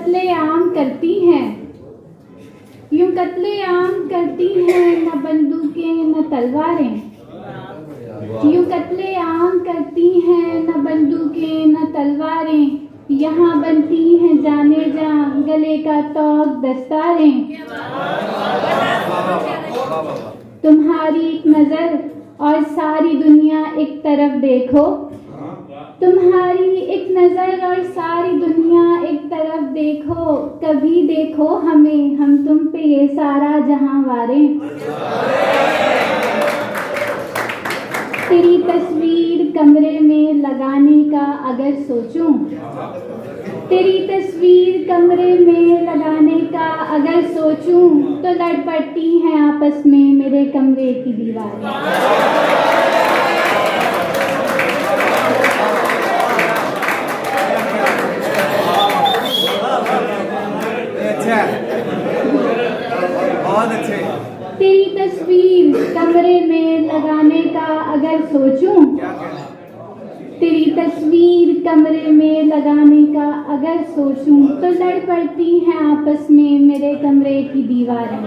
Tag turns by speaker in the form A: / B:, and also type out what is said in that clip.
A: कत्लेआम करती हैं, यूं कत्लेआम करती हैं, न बंदूकें न तलवारें, यूं कत्लेआम करती हैं, न बंदूकें न तलवारें, यहाँ बनती हैं जाने जा गले का तौक दस्तारें। तुम्हारी एक नजर और सारी दुनिया एक तरफ देखो, तुम्हारी एक नजर और सारी दुनिया एक तरफ देखो, कभी देखो हमें, हम तुम पे ये सारा जहां वारें। तेरी तस्वीर कमरे में लगाने का अगर सोचूं, तेरी तस्वीर कमरे में लगाने का अगर सोचूं, तो लड़ पड़ती हैं आपस में मेरे कमरे की दीवारें।
B: बहुत अच्छे।
A: तेरी तस्वीर कमरे में लगाने का अगर सोचूं, तेरी तस्वीर कमरे में लगाने का अगर सोचूं, तो लड़ पड़ती हैं आपस में मेरे कमरे की दीवारें।